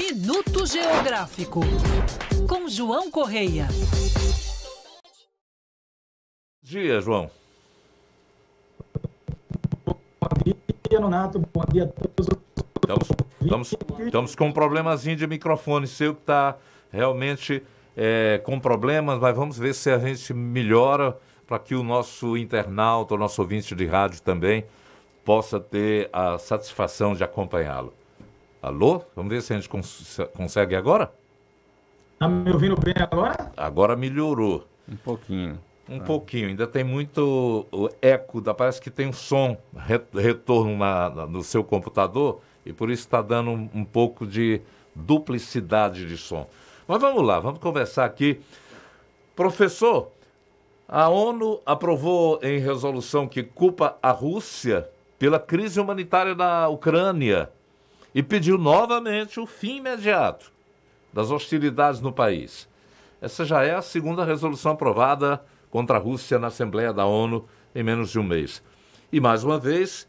Minuto Geográfico, com João Correia. Bom dia, João. Bom dia, Nonato. Bom dia a todos. Estamos com um problemazinho de microfone seu que está realmente com problemas, mas vamos ver se a gente melhora para que o nosso internauta, o nosso ouvinte de rádio também possa ter a satisfação de acompanhá-lo. Alô? Vamos ver se a gente consegue agora? Está me ouvindo bem agora? Agora melhorou. Um pouquinho. Um pouquinho, ainda tem muito eco, parece que tem um som, retorno no seu computador, e por isso está dando um pouco de duplicidade de som. Mas vamos lá, vamos conversar aqui. Professor, a ONU aprovou em resolução que culpa a Rússia pela crise humanitária na Ucrânia e pediu novamente o fim imediato das hostilidades no país. Essa já é a segunda resolução aprovada contra a Rússia na Assembleia da ONU em menos de um mês. E, mais uma vez,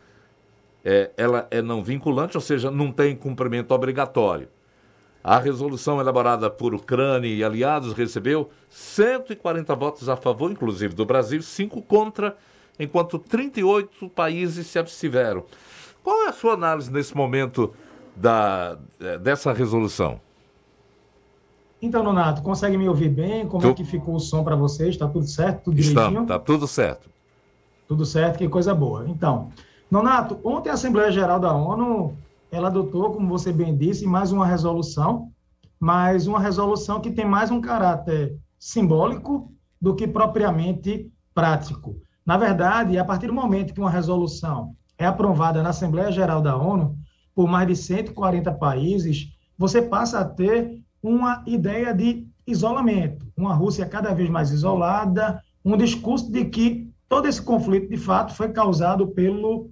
ela é não vinculante, ou seja, não tem cumprimento obrigatório. A resolução elaborada por Ucrânia e aliados recebeu 140 votos a favor, inclusive do Brasil, 5 contra, enquanto 38 países se abstiveram. Qual é a sua análise nesse momento dessa resolução? Então, Nonato, consegue me ouvir bem? Como é que ficou o som para vocês? Está tudo certo? Tudo direitinho? Está tudo certo. Tudo certo, que coisa boa. Então, Nonato, ontem a Assembleia Geral da ONU, ela adotou, como você bem disse, mais uma resolução, mas uma resolução que tem mais um caráter simbólico do que propriamente prático. Na verdade, a partir do momento que uma resolução é aprovada na Assembleia Geral da ONU, por mais de 140 países, você passa a ter uma ideia de isolamento, uma Rússia cada vez mais isolada, um discurso de que todo esse conflito, de fato, foi causado pelo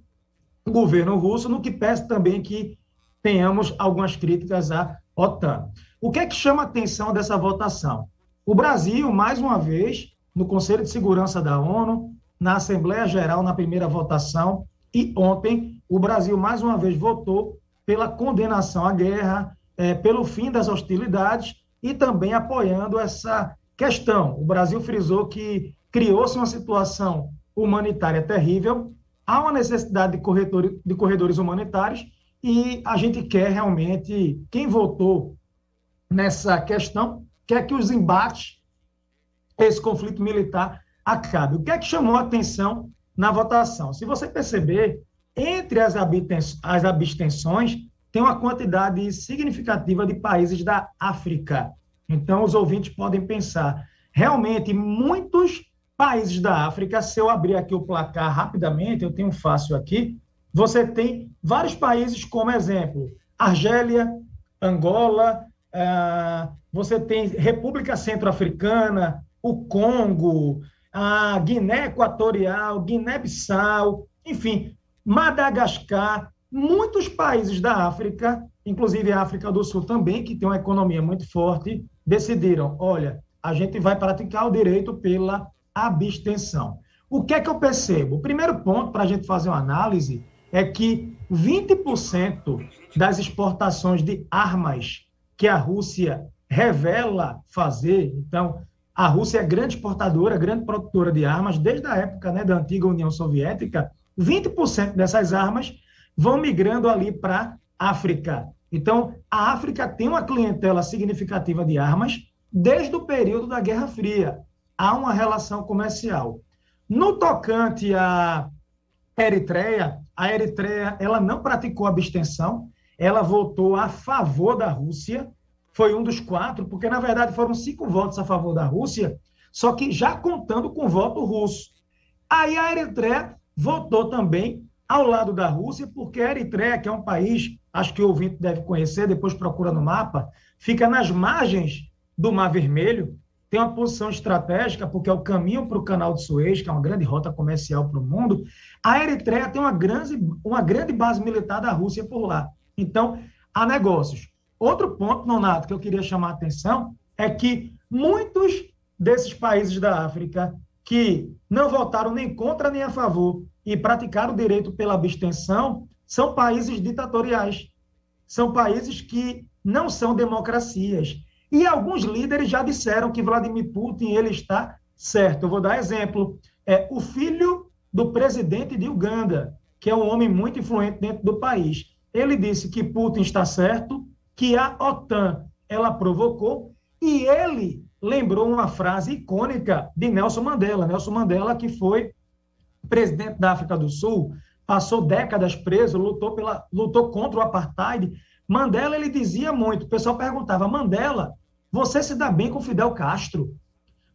governo russo, no que pese também que tenhamos algumas críticas à OTAN. O que é que chama a atenção dessa votação? O Brasil, mais uma vez, no Conselho de Segurança da ONU, na Assembleia Geral, na primeira votação, e ontem, o Brasil, mais uma vez, votou pela condenação à guerra, pelo fim das hostilidades e também apoiando essa questão. O Brasil frisou que criou-se uma situação humanitária terrível, há uma necessidade de corredores humanitários e a gente quer realmente, quem votou nessa questão, quer que os embates, esse conflito militar, acabe. O que é que chamou a atenção na votação? Se você perceber, entre as abstenções, tem uma quantidade significativa de países da África. Então, os ouvintes podem pensar, realmente, muitos países da África, se eu abrir aqui o placar rapidamente, eu tenho fácil aqui, você tem vários países como exemplo, Argélia, Angola, você tem República Centro-Africana, o Congo, a Guiné Equatorial, Guiné-Bissau, enfim, Madagascar, muitos países da África, inclusive a África do Sul também, que tem uma economia muito forte, decidiram, olha, a gente vai praticar o direito pela abstenção. O que é que eu percebo? O primeiro ponto para a gente fazer uma análise é que 20% das exportações de armas que a Rússia revela fazer, então, a Rússia é grande exportadora, grande produtora de armas, desde a época da antiga União Soviética, 20% dessas armas vão migrando ali para a África. Então, a África tem uma clientela significativa de armas desde o período da Guerra Fria. Há uma relação comercial. No tocante à Eritreia, a Eritreia ela não praticou abstenção, ela votou a favor da Rússia, foi um dos 4, porque, na verdade, foram 5 votos a favor da Rússia, só que já contando com o voto russo. Aí a Eritreia votou também ao lado da Rússia, porque a Eritreia, que é um país, acho que o ouvinte deve conhecer, depois procura no mapa, fica nas margens do Mar Vermelho, tem uma posição estratégica, porque é o caminho para o Canal de Suez, que é uma grande rota comercial para o mundo. A Eritreia tem uma grande base militar da Rússia por lá. Então, há negócios. Outro ponto, Nonato, que eu queria chamar a atenção, é que muitos desses países da África que não votaram nem contra nem a favor e praticaram o direito pela abstenção são países ditatoriais. são países que não são democracias. E alguns líderes já disseram que Vladimir Putin ele está certo. Eu vou dar exemplo. O filho do presidente de Uganda, que é um homem muito influente dentro do país, ele disse que Putin está certo, que a OTAN ela provocou, e ele lembrou uma frase icônica de Nelson Mandela. Nelson Mandela, que foi presidente da África do Sul, passou décadas preso, lutou contra o apartheid. Mandela, ele dizia muito, o pessoal perguntava, Mandela, você se dá bem com Fidel Castro?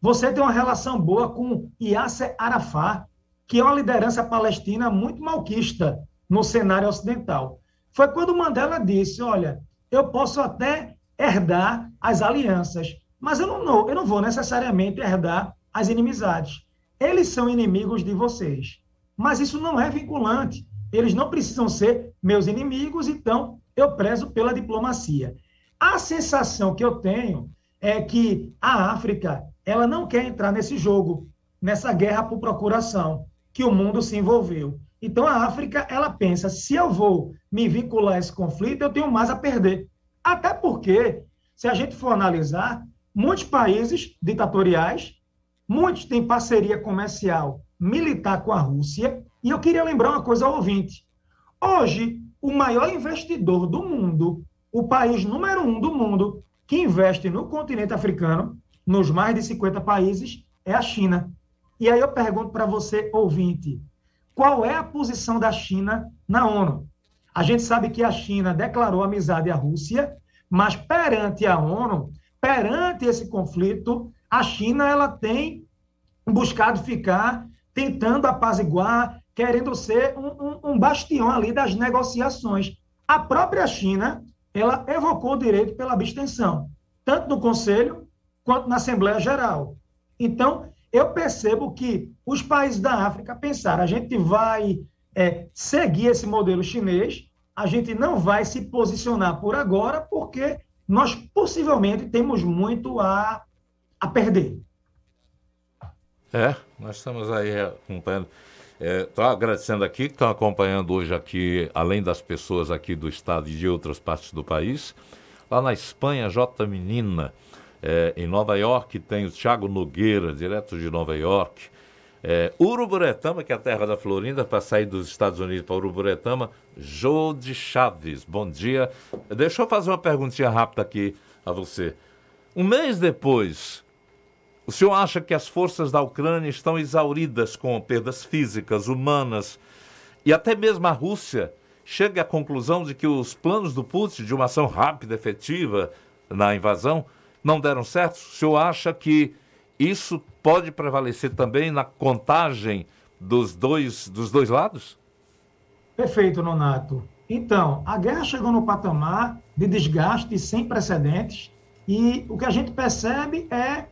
Você tem uma relação boa com Yasser Arafat, que é uma liderança palestina muito malquista no cenário ocidental. Foi quando Mandela disse, olha, eu posso até herdar as alianças, mas eu não vou necessariamente herdar as inimizades. Eles são inimigos de vocês, mas isso não é vinculante. Eles não precisam ser meus inimigos, então eu prezo pela diplomacia. A sensação que eu tenho é que a África ela não quer entrar nesse jogo, nessa guerra por procuração que o mundo se envolveu. Então, a África, ela pensa, se eu vou me vincular a esse conflito, eu tenho mais a perder. Até porque, se a gente for analisar, muitos países ditatoriais, muitos têm parceria comercial militar com a Rússia, e eu queria lembrar uma coisa ao ouvinte. Hoje, o maior investidor do mundo, o país número 1 do mundo, que investe no continente africano, nos mais de 50 países, é a China. E aí eu pergunto para você, ouvinte, qual é a posição da China na ONU? A gente sabe que a China declarou amizade à Rússia, mas perante a ONU, perante esse conflito, a China ela tem buscado ficar tentando apaziguar, querendo ser um bastião ali das negociações. A própria China, ela evocou o direito pela abstenção, tanto no Conselho quanto na Assembleia Geral. Então, eu percebo que os países da África pensaram, a gente vai seguir esse modelo chinês, a gente não vai se posicionar por agora, porque nós possivelmente temos muito a perder. Nós estamos aí acompanhando. Estou agradecendo aqui que estão acompanhando hoje aqui, além das pessoas aqui do estado e de outras partes do país. Lá na Espanha, J. Menina. Em Nova York tem o Thiago Nogueira, direto de Nova York. Uruburetama, que é a terra da Florinda, para sair dos Estados Unidos para Uruburetama, Jode Chaves, bom dia. Deixa eu fazer uma perguntinha rápida aqui a você. Um mês depois, o senhor acha que as forças da Ucrânia estão exauridas com perdas físicas, humanas, e até mesmo a Rússia chega à conclusão de que os planos do Putin de uma ação rápida, efetiva na invasão, não deram certo? O senhor acha que isso pode prevalecer também na contagem dos dois lados? Perfeito, Nonato. Então, a guerra chegou no patamar de desgaste sem precedentes e o que a gente percebe é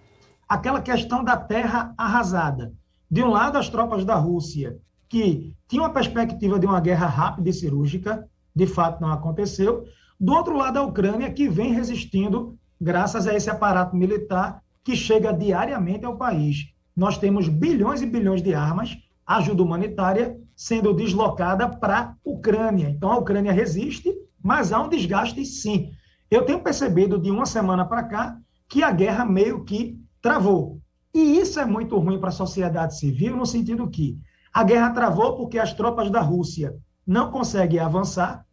aquela questão da terra arrasada. De um lado, as tropas da Rússia, que tinham a perspectiva de uma guerra rápida e cirúrgica, de fato não aconteceu. Do outro lado, a Ucrânia, que vem resistindo graças a esse aparato militar que chega diariamente ao país. Nós temos bilhões e bilhões de armas, ajuda humanitária sendo deslocada para a Ucrânia. Então, a Ucrânia resiste, mas há um desgaste, sim. Eu tenho percebido de uma semana para cá que a guerra meio que travou. E isso é muito ruim para a sociedade civil, no sentido que a guerra travou porque as tropas da Rússia não conseguem avançar,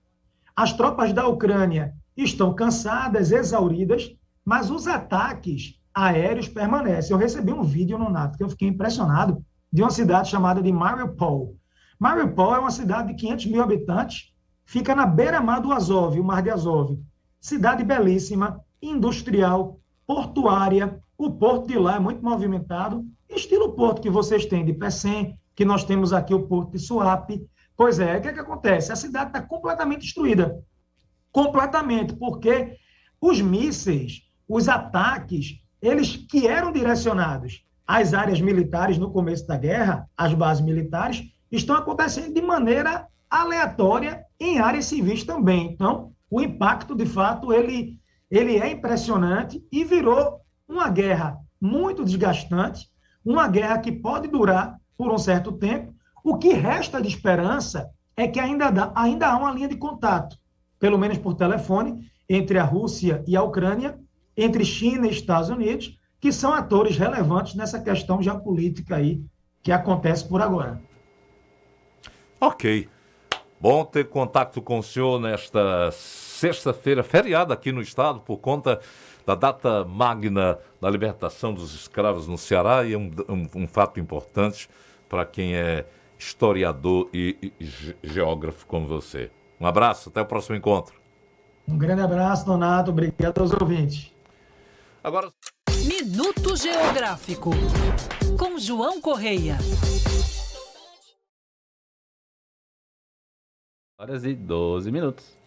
as tropas da Ucrânia estão cansadas, exauridas, mas os ataques aéreos permanecem. Eu recebi um vídeo no NATO que eu fiquei impressionado de uma cidade chamada de Mariupol. Mariupol é uma cidade de 500 mil habitantes, fica na beira-mar do Azov, o Mar de Azov. Cidade belíssima, industrial, portuária, o porto de lá é muito movimentado, estilo porto que vocês têm de Pecém, que nós temos aqui o porto de Suape. Pois é, o que acontece? A cidade está completamente destruída. Completamente, porque os mísseis, os ataques, eles que eram direcionados às áreas militares no começo da guerra, às bases militares, estão acontecendo de maneira aleatória em áreas civis também. Então, o impacto, de fato, ele é impressionante e virou uma guerra muito desgastante, uma guerra que pode durar por um certo tempo. O que resta de esperança é que ainda há uma linha de contato. O pelo menos por telefone, entre a Rússia e a Ucrânia, entre China e Estados Unidos, que são atores relevantes nessa questão geopolítica aí que acontece por agora. Ok. Bom ter contato com o senhor nesta sexta-feira, feriado aqui no estado, por conta da data magna da libertação dos escravos no Ceará, e é um fato importante para quem é historiador e geógrafo como você. Um abraço, até o próximo encontro. Um grande abraço, Donato, obrigado aos ouvintes. Agora... Minuto Geográfico, com João Correia. Horas e 12 minutos.